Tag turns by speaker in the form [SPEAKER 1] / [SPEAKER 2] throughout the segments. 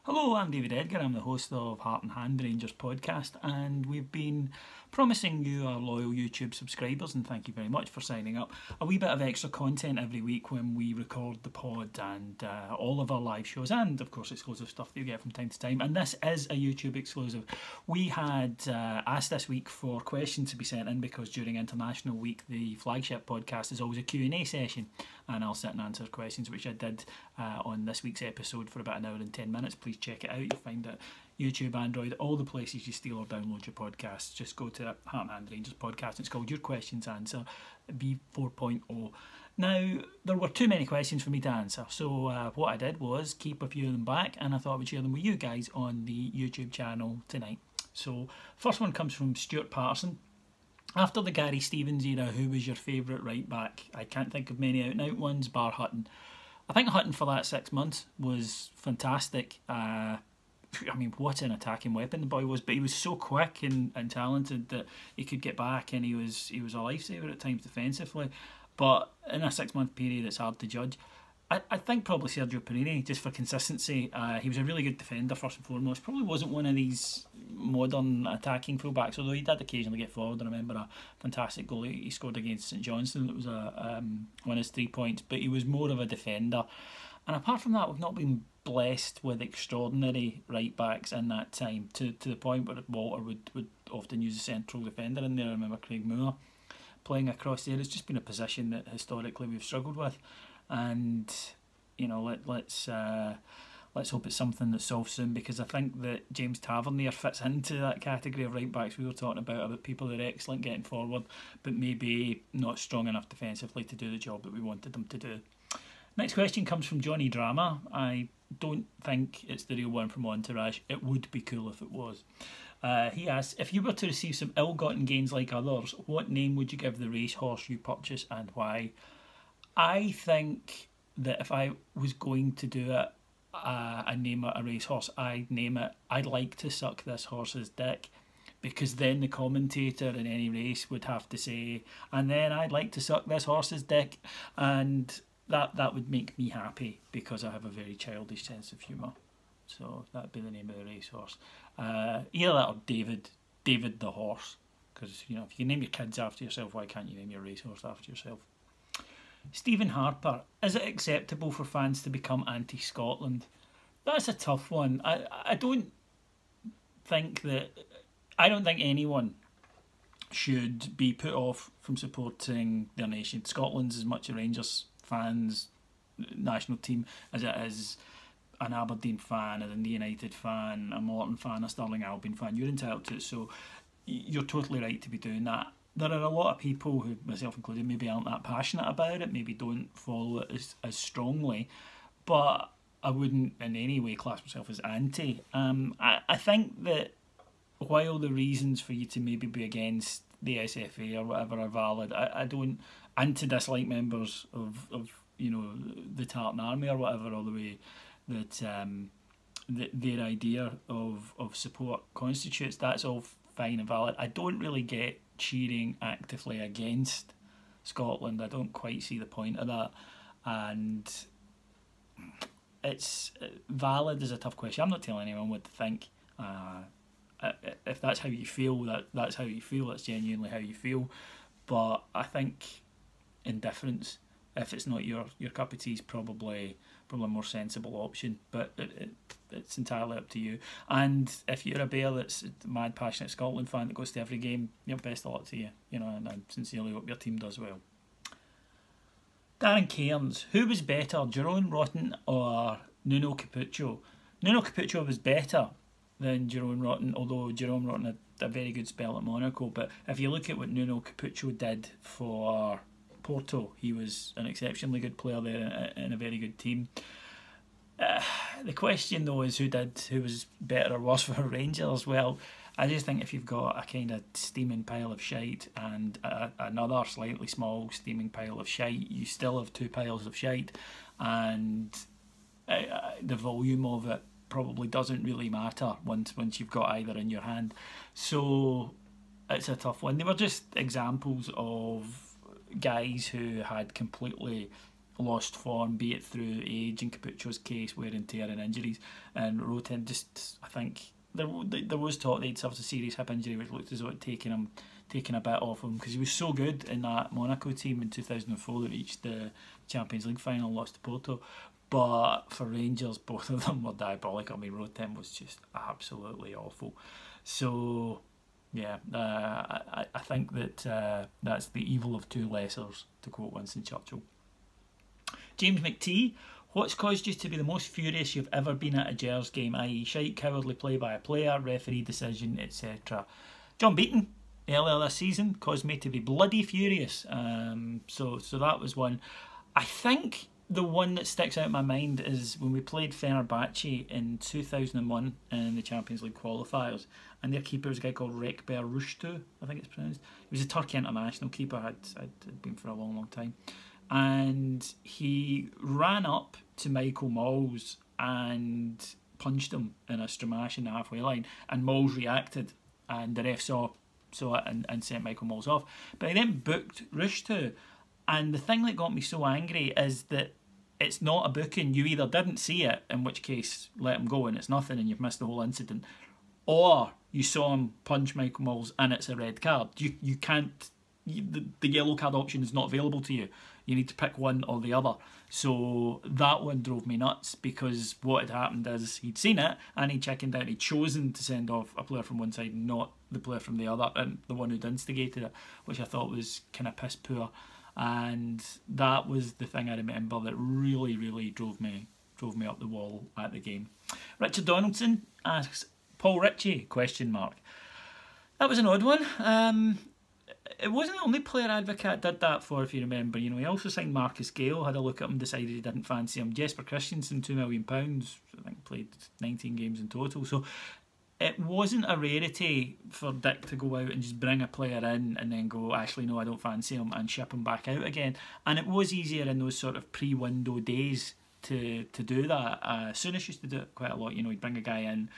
[SPEAKER 1] Hello, I'm David Edgar. I'm the host of Heart and Hand Rangers podcast, and we've been promising you, our loyal YouTube subscribers, and thank you very much for signing up, a wee bit of extra content every week when we record the pod and all of our live shows, and of course exclusive stuff that you get from time to time. And this is a YouTube exclusive. We had asked this week for questions to be sent in because during International Week, the flagship podcast is always a Q&A session, and I'll sit and answer questions, which I did on this week's episode for about an hour and 10 minutes. Please check it out. You'll find it YouTube, Android, all the places you steal or download your podcasts. Just go to Heart and Hand Rangers podcast. It's called Your Questions Answer V4.0. Now, there were too many questions for me to answer, so what I did was keep a few of them back, and I thought I would share them with you guys on the YouTube channel tonight. So, first one comes from Stuart Patterson. After the Gary Stevens era, who was your favourite right back? I can't think of many out-and-out ones, bar Hutton. I think Hutton for that 6 months was fantastic. I mean, what an attacking weapon the boy was, but he was so quick and talented that he could get back, and he was a lifesaver at times defensively. But in a 6 month period, it's hard to judge. I think probably Sergio Perini, just for consistency. He was a really good defender, first and foremost. Probably wasn't one of these modern attacking fullbacks, although he did occasionally get forward. I remember a fantastic goal he scored against St Johnstone. That was one of his 3 points, but he was more of a defender. And apart from that, we've not been blessed with extraordinary right backs in that time, to the point where Walter would often use a central defender in there. I remember Craig Moore playing across there. It's just been a position that historically we've struggled with. And you know, let's hope it's something that's solved soon, because I think that James Tavernier fits into that category of right backs we were talking about people that are excellent getting forward, but maybe not strong enough defensively to do the job that we wanted them to do. Next question comes from Johnny Drama. I don't think it's the real one from Entourage. It would be cool if it was. He asks, if you were to receive some ill-gotten gains like others, what name would you give the racehorse you purchase and why? I think that if I was going to do it, and name it a racehorse, I'd name it, I'd like to suck this horse's dick, because then the commentator in any race would have to say, and then I'd like to suck this horse's dick, and that would make me happy, because I have a very childish sense of humour. So that'd be the name of the racehorse. Either that or David the horse, because you know, if you name your kids after yourself, why can't you name your racehorse after yourself? Stephen Harper, is it acceptable for fans to become anti-Scotland? That's a tough one. I don't think anyone should be put off from supporting their nation. Scotland's as much a Rangers fans national team as it is an Aberdeen fan, a Dundee United fan, a Morton fan, a Stirling Albion fan. You're entitled to it, so you're totally right to be doing that. There are a lot of people who, myself included, maybe aren't that passionate about it, maybe don't follow it as strongly, but I wouldn't in any way class myself as anti. I think that while the reasons for you to maybe be against the SFA or whatever are valid, I don't, and to dislike members of you know, the Tartan Army or whatever, or the way that their idea of support constitutes, that's all fine and valid. I don't really get cheering actively against Scotland. I don't quite see the point of that, and it's valid is a tough question. I'm not telling anyone what to think. If that's how you feel, that's how you feel. That's genuinely how you feel. But I think indifference, if it's not your cup of tea, is probably a more sensible option. But it's entirely up to you. And if you're a bear that's a mad, passionate Scotland fan that goes to every game, you know, best of luck to you. You know, and I sincerely hope your team does well. Darren Cairns, who was better, Jerome Rotten or Nuno Capuccio? Nuno Capuccio was better than Jerome Rotten, although Jerome Rotten had a very good spell at Monaco. But if you look at what Nuno Capuccio did for Porto, he was an exceptionally good player there in a very good team. The question though is who was better or worse for Rangers. Well, I just think if you've got a kind of steaming pile of shite and another slightly small steaming pile of shite, you still have two piles of shite, and the volume of it probably doesn't really matter once you've got either in your hand. So it's a tough one. They were just examples of guys who had completely lost form, be it through age, in Capucho's case, wear and tear and injuries. And Roten just, I think, there was talk that he'd suffered a serious hip injury, which looked as though it taken a bit off him, because he was so good in that Monaco team in 2004 that reached the Champions League final, lost to Porto. But for Rangers, both of them were diabolical. I mean, Roten was just absolutely awful. So, yeah, I think that that's the evil of two lessers, to quote Winston Churchill. James McTee, what's caused you to be the most furious you've ever been at a Gers game, i.e. shite, cowardly play by a player, referee decision, etc.? John Beaton, earlier this season, caused me to be bloody furious. So that was one. I think the one that sticks out in my mind is when we played Fenerbahce in 2001 in the Champions League qualifiers, and their keeper was a guy called Rekber Rushtu, I think it's pronounced. He was a Turkey international keeper, had been for a long, long time. And he ran up to Michael Malls and punched him in a stramash in the halfway line, and Malls reacted, and the ref saw it and sent Michael Malls off. But he then booked Rushtu, and the thing that got me so angry is that it's not a booking. You either didn't see it, in which case let him go and it's nothing and you've missed the whole incident, or you saw him punch Michael Malls and it's a red card. You can't, the yellow card option is not available to you. You need to pick one or the other. So that one drove me nuts, because what had happened is he'd seen it and he chickened out. He'd chosen to send off a player from one side, not the player from the other, and the one who'd instigated it, which I thought was kind of piss poor. And that was the thing I remember that really, really drove me up the wall at the game. Richard Donaldson asks, Paul Ritchie, ? That was an odd one. It wasn't the only player Advocat did that for, if you remember. You know, he also signed Marcus Gale, had a look at him, decided he didn't fancy him. Jesper Christensen, £2 million, I think played 19 games in total. So it wasn't a rarity for Dick to go out and just bring a player in and then go, actually, no, I don't fancy him, and ship him back out again. And it was easier in those sort of pre-window days to do that. Souness used to do it quite a lot. You know, he'd bring a guy in,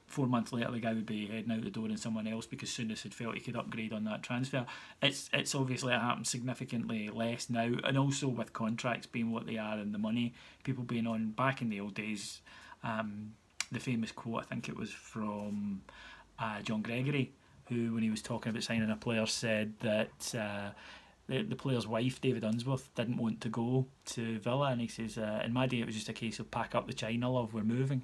[SPEAKER 1] 4 months later the guy would be heading out the door in someone else, because Souness had felt he could upgrade on that transfer. It's obviously happened significantly less now, and also with contracts being what they are and the money people being on. Back in the old days, the famous quote, I think it was from John Gregory, who, when he was talking about signing a player, said that the player's wife, David Unsworth, didn't want to go to Villa, and he says, in my day it was just a case of pack up the China, love, we're moving.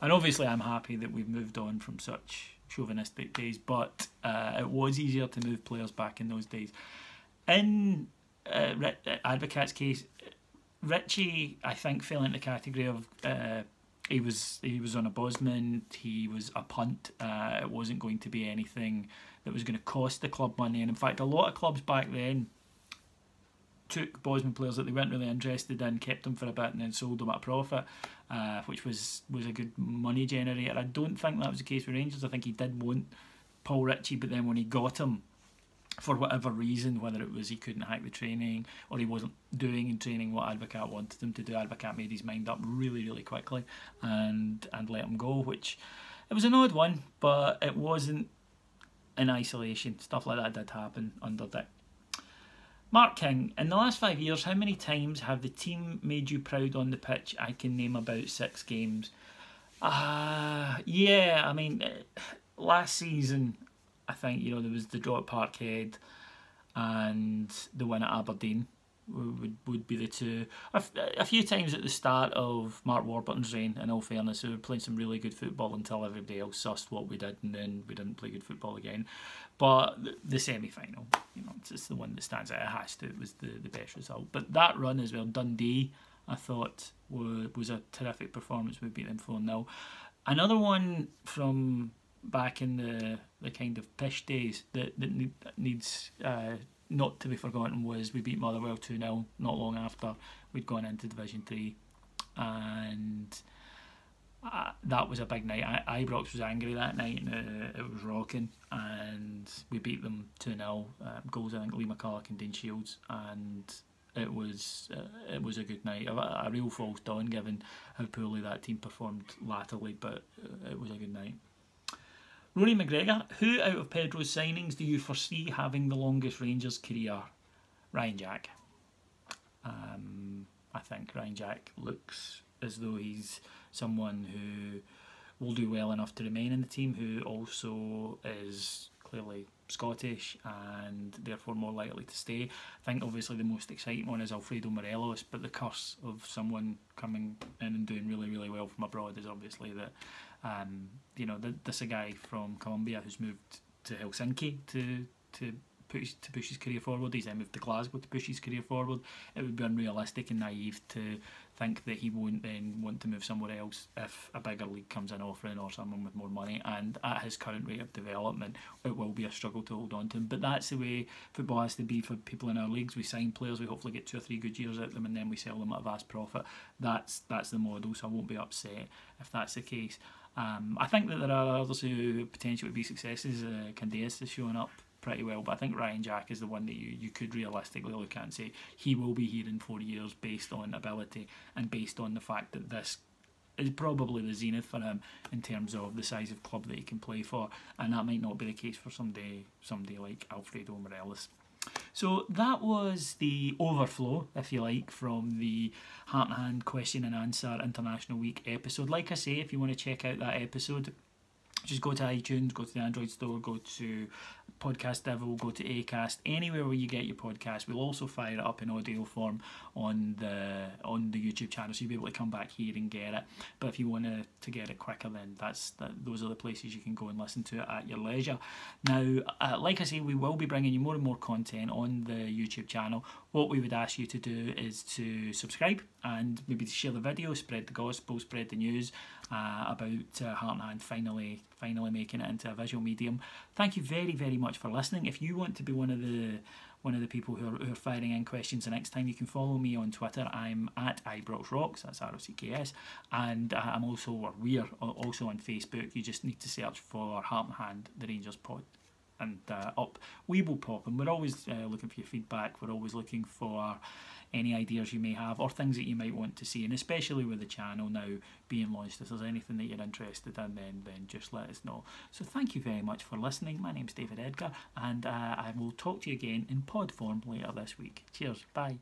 [SPEAKER 1] And obviously I'm happy that we've moved on from such chauvinistic days, but it was easier to move players back in those days. In Advocat's case, Ritchie, I think, fell into the category of he was on a Bosman, he was a punt. It wasn't going to be anything that was going to cost the club money, and in fact a lot of clubs back then took Bosman players that they weren't really interested in, kept them for a bit and then sold them at a profit, which was a good money generator. I don't think that was the case with Rangers. I think he did want Paul Ritchie, but then when he got him, for whatever reason, whether it was he couldn't hack the training or he wasn't doing in training what Advocat wanted him to do, Advocat made his mind up really, really quickly and let him go, which, it was an odd one, but it wasn't in isolation. Stuff like that did happen under Dick. Mark King, in the last 5 years, how many times have the team made you proud on the pitch? I can name about 6 games. Yeah, I mean, last season, I think, you know, there was the draw at Parkhead and the win at Aberdeen would be the two. A few times at the start of Mark Warburton's reign, in all fairness, we were playing some really good football until everybody else sussed what we did, and then we didn't play good football again. But the semi-final, you know, it's the one that stands out. It has to. It was the best result. But that run as well, Dundee, I thought was a terrific performance. We beat them 4-0. Another one from back in the kind of pish days that needs not to be forgotten was we beat Motherwell 2-0 not long after we'd gone into Division 3, and that was a big night. Ibrox was angry that night, and it was rocking, and we beat them 2-0. Goals, I think, Lee McCulloch and Dean Shields, and it was a good night. A real false dawn given how poorly that team performed latterly, but it was a good night. Rory McGregor, who out of Pedro's signings do you foresee having the longest Rangers career? Ryan Jack. I think Ryan Jack looks as though he's someone who will do well enough to remain in the team, who also is clearly Scottish and therefore more likely to stay. I think obviously the most exciting one is Alfredo Morelos, but the curse of someone coming in and doing really, really well from abroad is obviously that this is a guy from Colombia who's moved to Helsinki to push his career forward. He's then moved to Glasgow to push his career forward. It would be unrealistic and naive to think that he won't then want to move somewhere else if a bigger league comes in offering or someone with more money. And at his current rate of development, it will be a struggle to hold on to him. But that's the way football has to be for people in our leagues. We sign players, we hopefully get 2 or 3 good years out of them, and then we sell them at a vast profit. That's the model, so I won't be upset if that's the case. I think that there are others who potentially would be successes. Candeas is showing up pretty well, but I think Ryan Jack is the one that you could realistically look at and say he will be here in 4 years based on ability and based on the fact that this is probably the zenith for him in terms of the size of club that he can play for, and that might not be the case for somebody like Alfredo Morelos. So that was the overflow, if you like, from the Heart and Hand Question and Answer International Week episode. Like I say, if you want to check out that episode, just go to iTunes, go to the Android store, go to Podcast Devil, go to Acast, anywhere where you get your podcast. We'll also fire it up in audio form on the YouTube channel, so you'll be able to come back here and get it. But if you want to get it quicker, then those are the places you can go and listen to it at your leisure. Now, like I say, we will be bringing you more and more content on the YouTube channel. What we would ask you to do is to subscribe and maybe to share the video, spread the gospel, spread the news about Heart and Hand finally making it into a visual medium. Thank you very, very much for listening. If you want to be one of the people who are firing in questions the next time, you can follow me on Twitter. I'm at ibroxrocks, that's ROCKS, and we're also on Facebook. You just need to search for Heart and Hand, the Rangers pod, and up we will pop. And we're always looking for your feedback. We're always looking for any ideas you may have or things that you might want to see, and especially with the channel now being launched, if there's anything that you're interested in, then just let us know. So thank you very much for listening. My name's David Edgar, and I will talk to you again in pod form later this week. Cheers, bye.